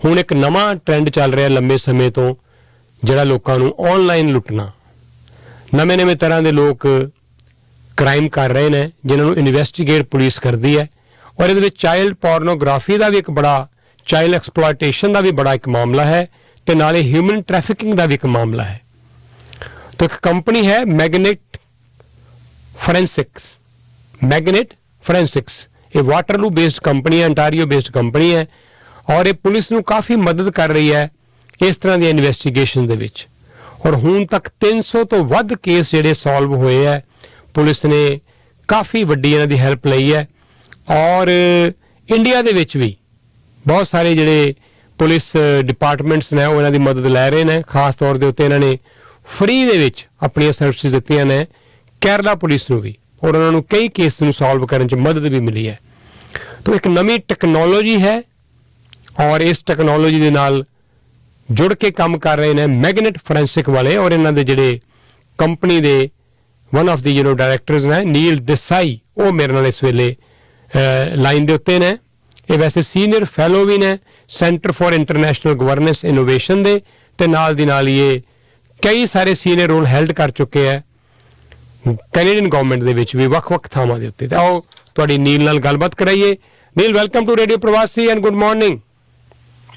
ਹੁਣ ਇੱਕ ਨਵਾਂ ਟ੍ਰੈਂਡ ਚੱਲ ਰਿਹਾ ਲੰਬੇ ਸਮੇਂ ਤੋਂ, ਜਿਹੜਾ ਲੋਕਾਂ ਨੂੰ ਆਨਲਾਈਨ ਲੁੱਟਣਾ। ਨਵੇਂ ਤਰ੍ਹਾਂ ਦੇ ਲੋਕ ਕ੍ਰਾਈਮ ਕਰ ਰਹੇ ਨੇ ਜਿਨ੍ਹਾਂ ਨੂੰ ਇਨਵੈਸਟੀਗੇਟ ਪੁਲਿਸ ਕਰਦੀ ਹੈ, ਔਰ ਇਹਦੇ ਵਿੱਚ ਚਾਈਲਡ ਪੋਰਨੋਗ੍ਰਾਫੀ ਦਾ ਵੀ ਇੱਕ ਬੜਾ, ਚਾਈਲਡ ਐਕਸਪਲੋਇਟੇਸ਼ਨ ਦਾ ਵੀ ਬੜਾ ਇੱਕ ਮਾਮਲਾ ਹੈ, ਤੇ ਨਾਲੇ ਹਿਊਮਨ ਟ੍ਰੈਫਿਕਿੰਗ ਦਾ ਵੀ ਇੱਕ ਮਾਮਲਾ ਹੈ। तो एक कंपनी है मैग्नेट फोरेंसिक्स, ये वाटरलू बेस्ड कंपनी है, अंटारियो बेस्ड कंपनी है, और ये पुलिस ਨੂੰ काफ़ी मदद कर रही है इस तरह दी इन्वेस्टिगेशन ਦੇ ਵਿੱਚ। और ਹੁਣ तक 300 ਤੋਂ ਵੱਧ केस ਜਿਹੜੇ सॉल्व ਹੋਏ है, पुलिस ने काफ़ी ਵੱਡੀ ਇਹਨਾਂ ਦੀ हेल्प ਲਈ है। और इंडिया ਦੇ ਵਿੱਚ ਵੀ बहुत सारे ਜਿਹੜੇ पुलिस डिपार्टमेंट्स ने वो इन्हां दी मदद लै रहे हैं। खास तौर के उत्ते इन्हां ने फ्री दे विच अपनी सर्विस दित्तियां ने केरला पुलिस नूं भी, और उन्हां नूं कई केस नूं सॉल्व करन च मदद भी मिली है। तो एक नवीं टैक्नोलॉजी है, और इस टैक्नोलॉजी दे नाल जुड़ के काम कर रहे हैं मैग्नेट फोरेंसिक वाले, और इन्हां दे जिहड़े company they one of the directors ने नील देसाई, वो मेरे नाल इस वेले लाइन दे उत्ते ने। ये वैसे सीनियर फैलो भी ने centre for international governance innovation दे, ते नाल दी नाल ये कई सारे सीनियर रोल हैल्ड कर चुके हैं कैनेडियन गवर्नमेंट दे विच भी वख-वख थावां दे उत्ते। आओ तुहाडी नील नाल गलबात कराइए। नील, वेलकम टू रेडियो प्रवासी and good morning.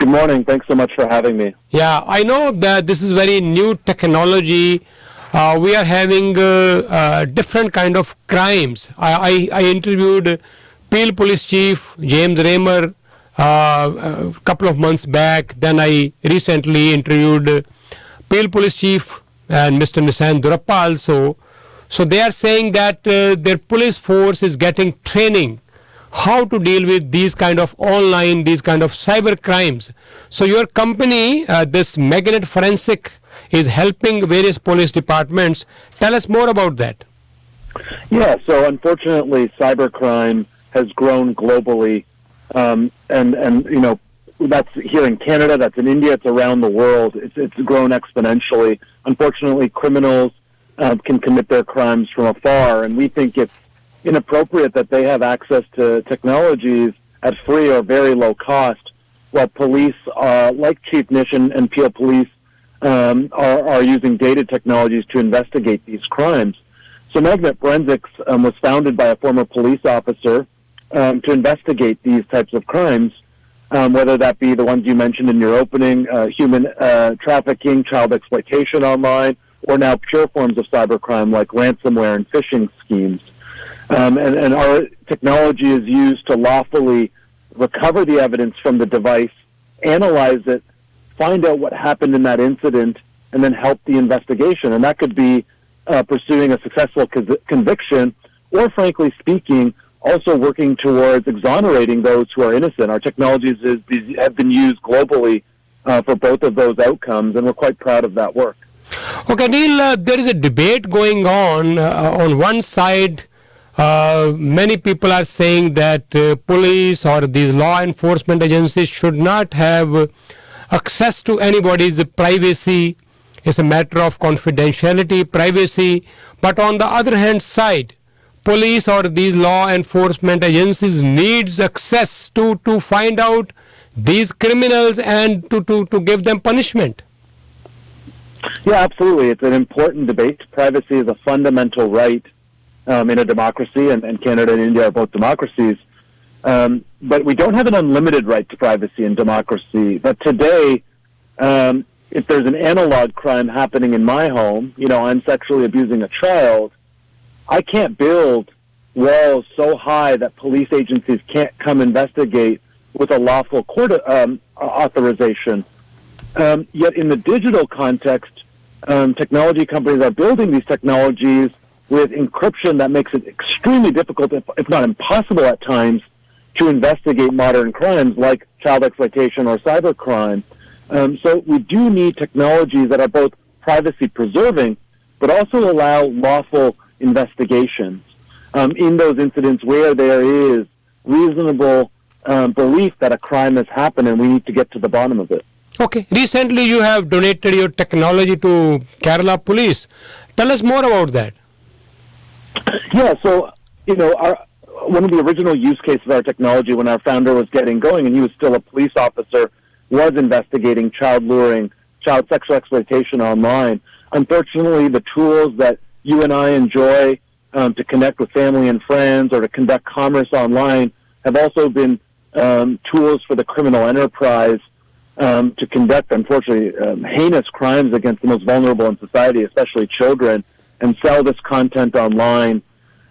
Good morning. Thanks so much for having me. Yeah, I know that this is very new technology. We are having different kind of crimes. I interviewed Peel Police Chief James Raymer a couple of months back. Then I recently interviewed Peel Police Chief and Mr. Nisan Durappa also. So they are saying that their police force is getting training how to deal with these kind of online, these kind of cyber crimes. So your company, this Magnet Forensic, is helping various police departments. Tell us more about that. Yeah, so unfortunately cybercrime has grown globally, and you know, that's here in Canada, that's in India, it's around the world. It's grown exponentially. Unfortunately, criminals can commit their crimes from afar, and we think it's inappropriate that they have access to technologies at free or very low cost, while police, like Chief Nish and Peel Police, are using data technologies to investigate these crimes. So Magnet Forensics was founded by a former police officer to investigate these types of crimes, whether that be the ones you mentioned in your opening, human trafficking, child exploitation online, or now pure forms of cybercrime like ransomware and phishing schemes. And our technology is used to lawfully recover the evidence from the device, analyze it, find out what happened in that incident, and then help the investigation. And that could be pursuing a successful conviction, or frankly speaking, also working towards exonerating those who are innocent. Our technologies have been used globally for both of those outcomes, and we're quite proud of that work. Okay, Neil, there is a debate going on. On one side, many people are saying that police or these law enforcement agencies should not have access to anybody's privacy. It's a matter of confidentiality, privacy. But on the other hand side, police or these law enforcement agencies needs access to find out these criminals and to give them punishment. Yeah, absolutely. It's an important debate. Privacy is a fundamental right in a democracy, and Canada and India are both democracies. But we don't have an unlimited right to privacy in democracy. But today, if there's an analog crime happening in my home, you know, I'm sexually abusing a child, I can't build walls so high that police agencies can't come investigate with a lawful court authorization. Yet in the digital context, technology companies are building these technologies with encryption that makes it extremely difficult, if not impossible at times, to investigate modern crimes like child exploitation or cybercrime. So we do need technologies that are both privacy preserving, but also allow lawful investigations in those incidents where there is reasonable belief that a crime has happened, and we need to get to the bottom of it. Okay. Recently you have donated your technology to Kerala Police. Tell us more about that. Yeah, so, you know, one of the original use cases of our technology when our founder was getting going, and he was still a police officer, was investigating child luring, child sexual exploitation online. Unfortunately, the tools that you and I enjoy to connect with family and friends or to conduct commerce online have also been tools for the criminal enterprise to conduct, unfortunately, heinous crimes against the most vulnerable in society, especially children, and sell this content online.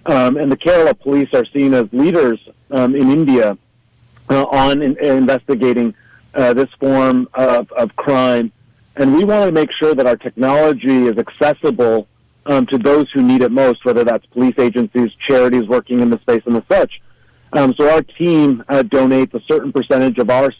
And the Kerala police are seen as leaders in India on investigating this form of crime. And we want to make sure that our technology is accessible to those who need it most, whether that's police agencies, charities working in the space, and the such. So our team donates a certain percentage of our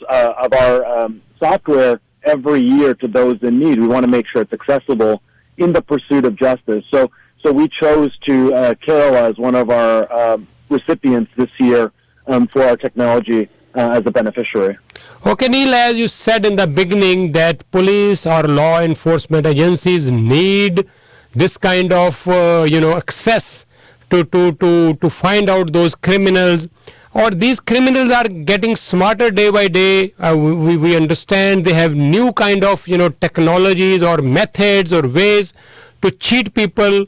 software every year to those in need. We want to make sure it's accessible in the pursuit of justice. So we chose to Kerala as one of our recipients this year for our technology as a beneficiary. Okay, Neil, as you said in the beginning that police or law enforcement agencies need this kind of access to find out those criminals, or these criminals are getting smarter day by day. We understand they have new kind of technologies or methods or ways to cheat people,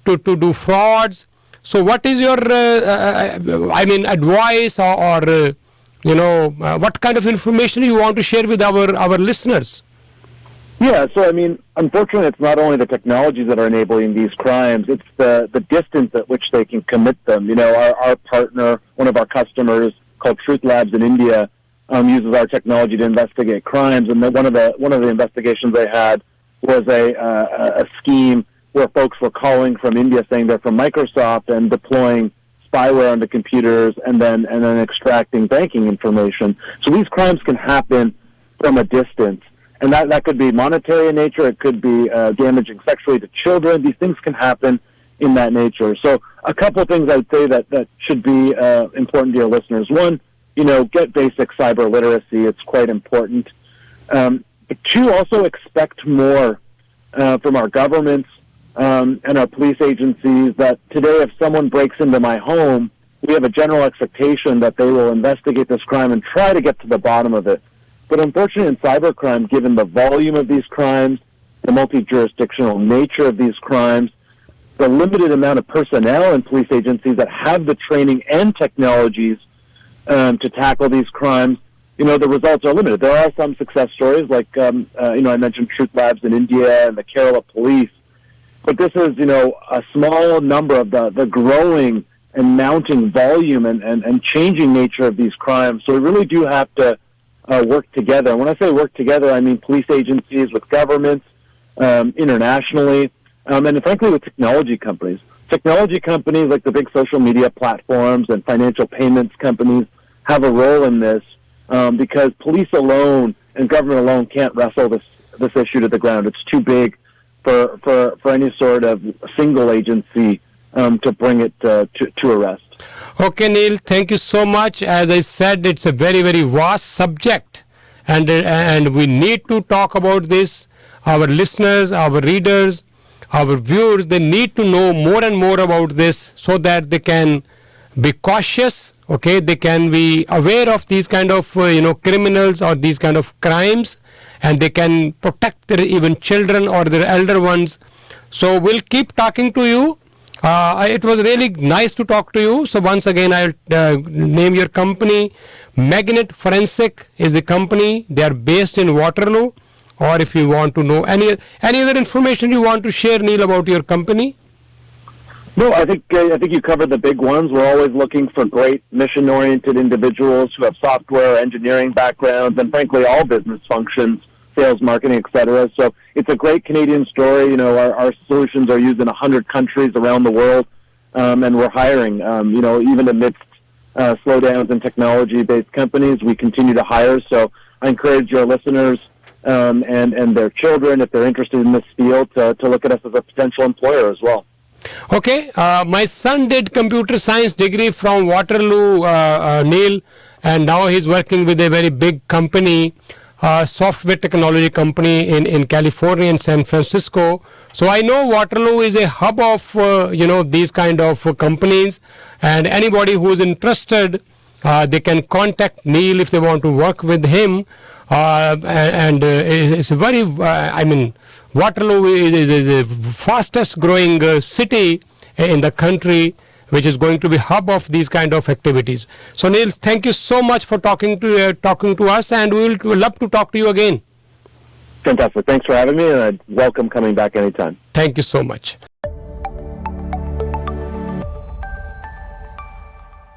to do frauds. So what is your advice or what kind of information you want to share with our listeners? Yeah, so unfortunately, it's not only the technologies that are enabling these crimes, it's the distance at which they can commit them. Our partner, one of our customers called Truth Labs in India, uses our technology to investigate crimes, and one of the investigations they had was a scheme where folks were calling from India saying they're from Microsoft and deploying spyware onto computers and then extracting banking information. So these crimes can happen from a distance. And that could be monetary in nature. It could be damaging sexually to children. These things can happen in that nature. So a couple of things I would say that should be important to your listeners. One, get basic cyber literacy. It's quite important. But two, also expect more from our governments and our police agencies, that today if someone breaks into my home, we have a general expectation that they will investigate this crime and try to get to the bottom of it. But unfortunately, in cybercrime, given the volume of these crimes, the multi-jurisdictional nature of these crimes, the limited amount of personnel in police agencies that have the training and technologies to tackle these crimes, the results are limited. There are some success stories, like I mentioned Truth Labs in India and the Kerala police, but this is a small number of the growing and mounting volume and changing nature of these crimes. So we really do have to work together. And when I say work together, I mean police agencies with governments, internationally, and frankly with technology companies. Technology companies like the big social media platforms and financial payments companies have a role in this because police alone and government alone can't wrestle this issue to the ground. It's too big for any sort of single agency to bring it to arrest. Okay, Neil, thank you so much. As I said, it's a very, very vast subject, and we need to talk about this. Our listeners, our readers, our viewers, they need to know more and more about this so that they can be cautious, okay? They can be aware of these kind of, criminals or these kind of crimes, and they can protect their even children or their elder ones. So we'll keep talking to you. It was really nice to talk to you. So once again, I'll name your company. Magnet Forensic is the company. They are based in Waterloo. Or if you want to know any other information you want to share, Neil, about your company? No, I think you covered the big ones. We're always looking for great mission-oriented individuals who have software, engineering backgrounds, and frankly, all business functions, sales, marketing, etc. So it's a great Canadian story. Our solutions are used in 100 countries around the world, and we're hiring. Even amidst slowdowns in technology-based companies, we continue to hire. So I encourage your listeners and their children, if they're interested in this field, to look at us as a potential employer as well. Okay. My son did computer science degree from Waterloo, Neil, and now he's working with a very big company, software technology company in California and San Francisco. So I know Waterloo is a hub of, these kind of companies, and anybody who is interested, they can contact Neil if they want to work with him. and it's a very, Waterloo is the fastest growing city in the country, which is going to be hub of these kind of activities. So Neil, thank you so much for talking to us, and we'll love to talk to you again. Fantastic. Thanks for having me, and I'd welcome coming back anytime. Thank you so much.